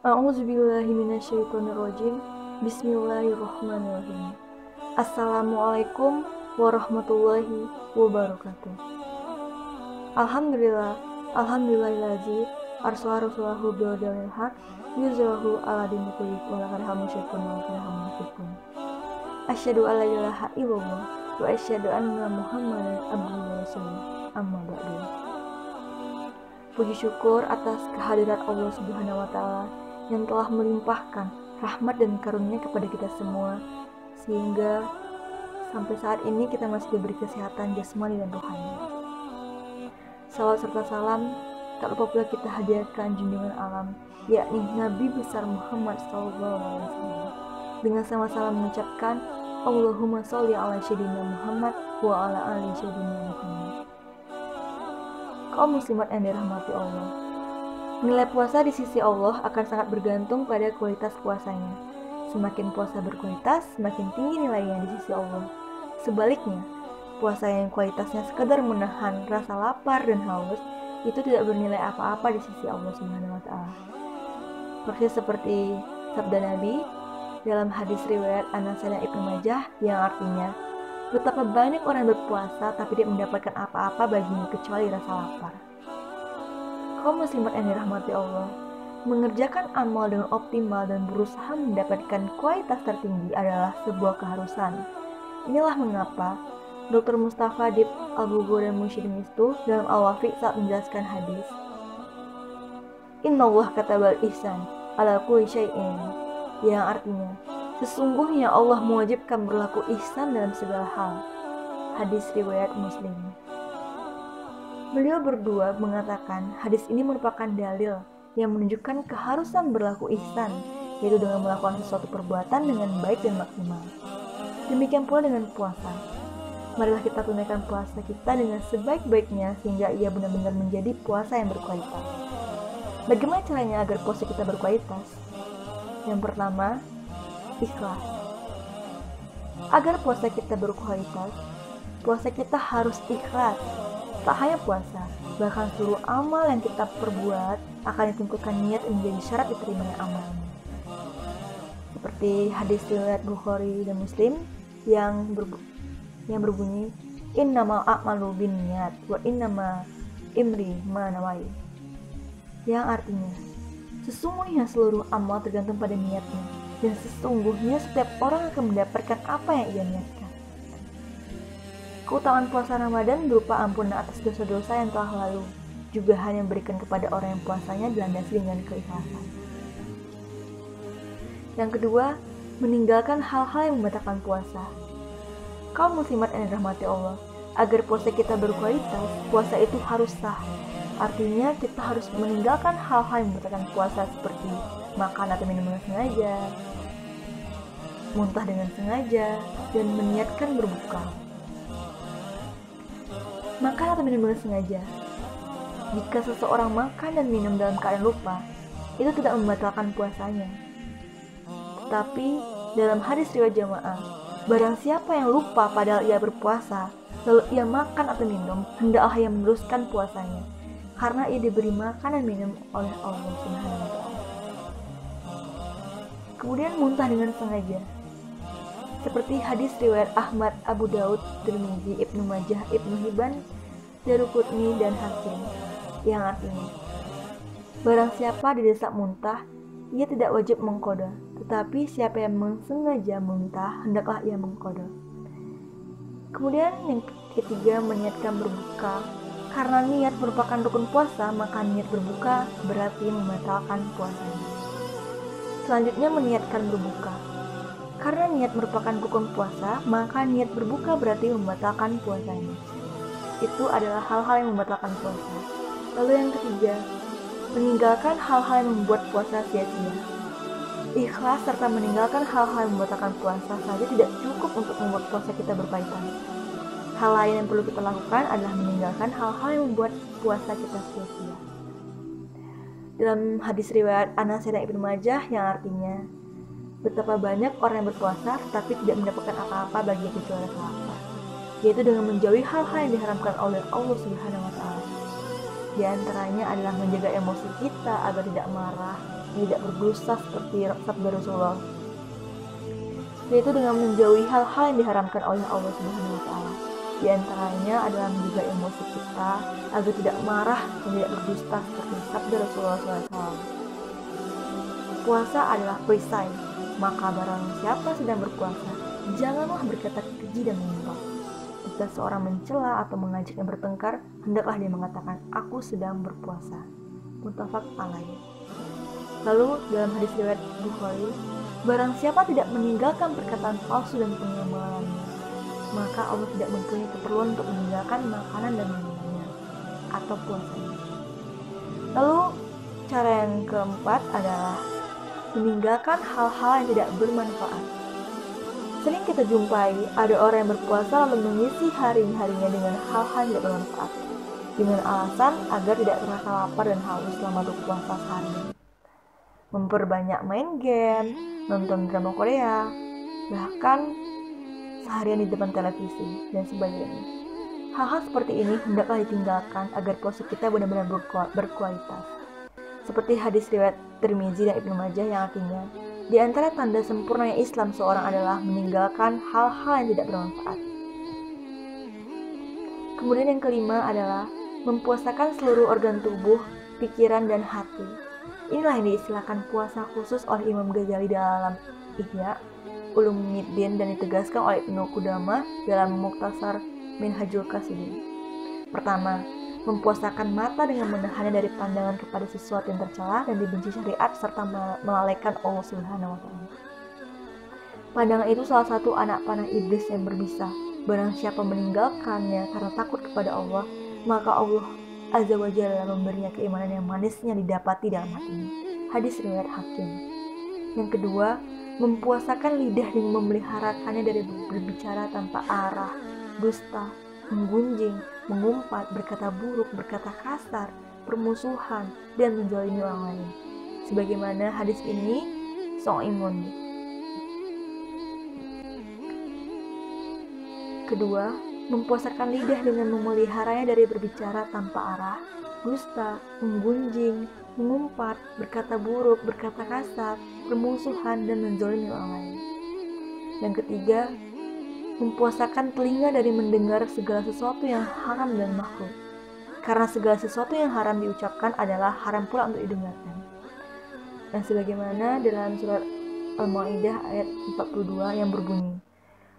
A'udzubillahi minasyaitonirrajim. Bismillahirrahmanirrahim. Assalamualaikum warahmatullahi wabarakatuh. Alhamdulillahillazi arsala rasulahu bil hudanil haq yuzhiruhu 'ala dini kulli wa la karihal musyrikun wa la karihal munafiqun. Asyhadu an la ilaha illallah wa asyhadu anna Muhammadan abduhu wa rasuluh. Amma ba'du. Puji syukur atas kehadirat Allah Subhanahu wa taala yang telah melimpahkan rahmat dan karunia kepada kita semua, sehingga sampai saat ini kita masih diberi kesehatan jasmani dan rohani. Salawat serta salam tak lupa pula kita hadiahkan junjungan alam, yakni Nabi besar Muhammad SAW, dengan sama-sama mengucapkan Allahumma sholli ala sayyidina Muhammad wa ala ali sayyidina Muhammad. Kaum muslimat yang dirahmati Allah, nilai puasa di sisi Allah akan sangat bergantung pada kualitas puasanya. Semakin puasa berkualitas, semakin tinggi nilainya di sisi Allah. Sebaliknya, puasa yang kualitasnya sekadar menahan rasa lapar dan haus, itu tidak bernilai apa-apa di sisi Allah Subhanahu wa taala. Persis seperti sabda Nabi dalam hadis riwayat Anas dan Ibnu Majah yang artinya, betapa banyak orang berpuasa tapi tidak mendapatkan apa-apa baginya kecuali rasa lapar. Kaum muslimat yang dirahmati Allah, mengerjakan amal dengan optimal dan berusaha mendapatkan kualitas tertinggi adalah sebuah keharusan. Inilah mengapa Dr. Mustafa Dib Al-Bughori dan Mursyid Mistu dalam Al-Wafi saat menjelaskan hadis, Innallah katabal ihsan ala kulli syai'in, yang artinya, sesungguhnya Allah mewajibkan berlaku ihsan dalam segala hal. Hadis riwayat Muslim. Beliau berdua mengatakan hadis ini merupakan dalil yang menunjukkan keharusan berlaku ihsan, yaitu dengan melakukan sesuatu perbuatan dengan baik dan maksimal. Demikian pula dengan puasa. Marilah kita tunaikan puasa kita dengan sebaik-baiknya sehingga ia benar-benar menjadi puasa yang berkualitas. Bagaimana caranya agar puasa kita berkualitas? Yang pertama, ikhlas. Agar puasa kita berkualitas, puasa kita harus ikhlas. Tak hanya puasa, bahkan seluruh amal yang kita perbuat akan ditentukan niat menjadi syarat diterimanya amalnya. Seperti hadis riwayat Bukhari dan Muslim yang berbunyi, Innamal a'malu binniyat wa innama imri ma nawai. Yang artinya, sesungguhnya seluruh amal tergantung pada niatnya, dan sesungguhnya setiap orang akan mendapatkan apa yang ia niatkan. Keutamaan puasa Ramadan berupa ampunan atas dosa-dosa yang telah lalu, juga hanya memberikan kepada orang yang puasanya dilandasi dengan keikhlasan. Yang kedua, meninggalkan hal-hal yang membatalkan puasa. Kaum muslimat yang dirahmati Allah, agar puasa kita berkualitas, puasa itu harus sah. Artinya kita harus meninggalkan hal-hal yang membatalkan puasa seperti makan atau minum dengan sengaja, muntah dengan sengaja, dan meniatkan berbuka. Makan atau minum dengan sengaja. Jika seseorang makan dan minum dalam keadaan lupa, itu tidak membatalkan puasanya. Tetapi dalam hadis riwayat jamaah, barang siapa yang lupa padahal ia berpuasa, lalu ia makan atau minum, hendaklah ia meneruskan puasanya, karena ia diberi makan dan minum oleh Allah Subhanahu wa taala. Kemudian muntah dengan sengaja. Seperti hadis riwayat Ahmad, Abu Daud, Tirmizi, Ibnu Majah, Ibnu Hibban, Daruqutni, dan Hakim, yang artinya, barang siapa didesak muntah, ia tidak wajib mengqadha, tetapi siapa yang sengaja muntah, hendaklah ia mengqadha. Kemudian yang ketiga, meniatkan berbuka. Karena niat merupakan rukun puasa, maka niat berbuka berarti membatalkan puasanya. Selanjutnya, meniatkan berbuka. Karena niat merupakan rukun puasa, maka niat berbuka berarti membatalkan puasanya. Itu adalah hal-hal yang membatalkan puasa. Lalu yang ketiga, meninggalkan hal-hal yang membuat puasa sia-sia. Ikhlas serta meninggalkan hal-hal yang membatalkan puasa saja tidak cukup untuk membuat puasa kita berkualitas. Hal lain yang perlu kita lakukan adalah meninggalkan hal-hal yang membuat puasa kita sia-sia. Dalam hadis riwayat Anas dan Ibnu Majah yang artinya, betapa banyak orang yang berpuasa tetapi tidak mendapatkan apa-apa bagi kecuali rasa lapar, yaitu dengan menjauhi hal-hal yang diharamkan oleh Allah Subhanahu wa taala. Di antaranya adalah menjaga emosi kita agar tidak marah, yang tidak berdosa seperti sabda Rasulullah, yaitu dengan menjauhi hal-hal yang diharamkan oleh Allah Subhanahu wa taala. Di antaranya adalah menjaga emosi kita agar tidak marah dan tidak berdusta seperti sabda Rasulullah SAW. Puasa adalah perisai, maka barang siapa sedang berpuasa, janganlah berkata keji dan menyimpang. Jika seorang mencela atau mengajaknya bertengkar, hendaklah dia mengatakan, aku sedang berpuasa. Muttafaq alaih. Lalu dalam hadis riwayat Bukhari, barang siapa tidak meninggalkan perkataan palsu dan pengabalannya, maka Allah tidak mempunyai keperluan untuk meninggalkan makanan dan minumannya atau puasanya. Lalu cara yang keempat adalah meninggalkan hal-hal yang tidak bermanfaat. Sering kita jumpai ada orang yang berpuasa lalu mengisi hari-harinya dengan hal-hal yang tidak bermanfaat, dengan alasan agar tidak terasa lapar dan haus selama berpuasa seharian. Memperbanyak main game, nonton drama Korea, bahkan seharian di depan televisi, dan sebagainya. Hal-hal seperti ini hendaklah ditinggalkan agar puasa kita benar-benar berkualitas. Seperti hadis riwayat Tirmizi dan Ibnu Majah yang artinya, di antara tanda sempurnanya Islam seorang adalah meninggalkan hal-hal yang tidak bermanfaat. Kemudian yang kelima adalah mempuasakan seluruh organ tubuh, pikiran, dan hati. Inilah yang diistilahkan puasa khusus oleh Imam Ghazali dalam Ihya Ulumuddin dan ditegaskan oleh Ibnu Qudamah dalam Mukhtasar Minhajul Qasidin. Pertama, mempuasakan mata dengan menahannya dari pandangan kepada sesuatu yang tercela dan dibenci syariat serta melalaikan Allah Subhanahu wa taala. Pandangan itu salah satu anak panah iblis yang berbisa. Barang siapa meninggalkannya karena takut kepada Allah, maka Allah Azza wa Jalla memberinya keimanan yang manisnya didapati dalam hatinya. Hadis riwayat Hakim. Yang kedua, mempuasakan lidah dengan memeliharakannya dari berbicara tanpa arah, dusta, menggunjing, mengumpat, berkata buruk, berkata kasar, permusuhan, dan menzalimi orang lain. Sebagaimana hadis ini So'imun. Kedua, mempuasakan lidah dengan memeliharanya dari berbicara tanpa arah, dusta, menggunjing, mengumpat, berkata buruk, berkata kasar, permusuhan, dan menzalimi orang lain. Yang ketiga, mempuasakan telinga dari mendengar segala sesuatu yang haram dan makruh. Karena segala sesuatu yang haram diucapkan adalah haram pula untuk didengarkan. Dan sebagaimana dalam surat Al-Maidah ayat 42 yang berbunyi,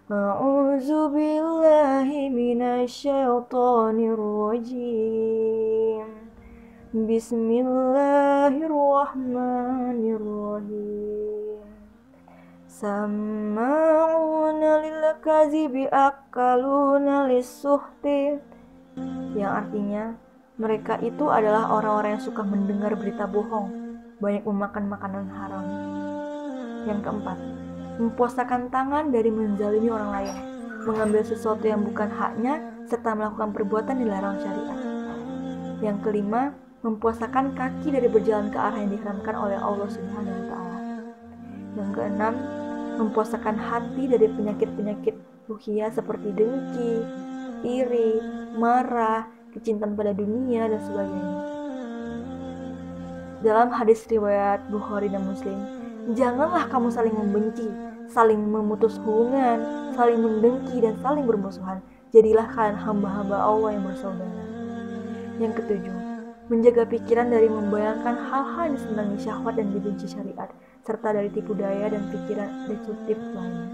A'udzu billahi minasyaitonir rajim. Bismillahirrahmanirrahim. Sama'una lil kadzibi akaluna lis-suhti, yang artinya mereka itu adalah orang-orang yang suka mendengar berita bohong, banyak memakan makanan haram. Yang keempat, mempuasakan tangan dari menzalimi orang lain, mengambil sesuatu yang bukan haknya, serta melakukan perbuatan dilarang syariat. Yang kelima, mempuasakan kaki dari berjalan ke arah yang diharamkan oleh Allah Subhanahu wa taala. Yang keenam, mempuasakan hati dari penyakit-penyakit ruhiyah seperti dengki, iri, marah, kecintaan pada dunia, dan sebagainya. Dalam hadis riwayat Bukhari dan Muslim, janganlah kamu saling membenci, saling memutus hubungan, saling mendengki, dan saling bermusuhan. Jadilah kalian hamba-hamba Allah yang bersaudara. Yang ketujuh, menjaga pikiran dari membayangkan hal-hal yang disenangi syahwat dan dibenci syariat, serta dari tipu daya dan pikiran destruktif lainnya.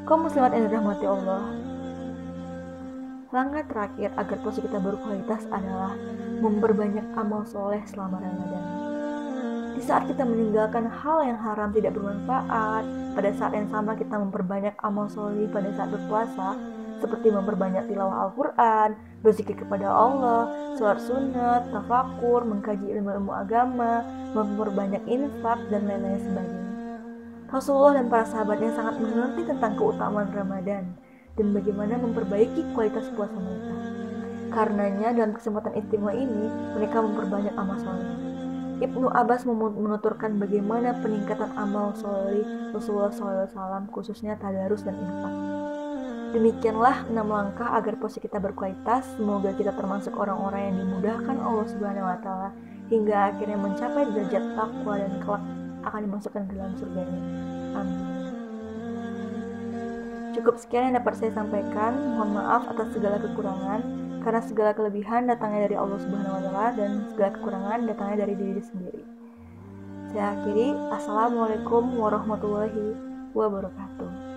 Kaum muslimat yang dirahmati Allah, langkah terakhir agar puasa kita berkualitas adalah memperbanyak amal soleh selama Ramadan. Di saat kita meninggalkan hal yang haram tidak bermanfaat, pada saat yang sama kita memperbanyak amal soleh pada saat berpuasa, seperti memperbanyak tilawah Al-Quran, berzikir kepada Allah, sholat sunat, tafakur, mengkaji ilmu-ilmu agama, memperbanyak infak, dan lain-lain sebagainya. Rasulullah dan para sahabatnya sangat mengerti tentang keutamaan Ramadan dan bagaimana memperbaiki kualitas puasa mereka. Karenanya dalam kesempatan istimewa ini mereka memperbanyak amal soleh. Ibnu Abbas menuturkan bagaimana peningkatan amal soleh Rasulullah SAW, khususnya tadarus dan infak. Demikianlah 6 langkah agar puasa kita berkualitas. Semoga kita termasuk orang-orang yang dimudahkan Allah Subhanahu wa taala hingga akhirnya mencapai derajat takwa dan kelak akan dimasukkan ke dalam surganya. Amin. Cukup sekian yang dapat saya sampaikan. Mohon maaf atas segala kekurangan, karena segala kelebihan datangnya dari Allah Subhanahu wa Ta'ala dan segala kekurangan datangnya dari diri sendiri. Saya akhiri. Assalamualaikum warahmatullahi wabarakatuh.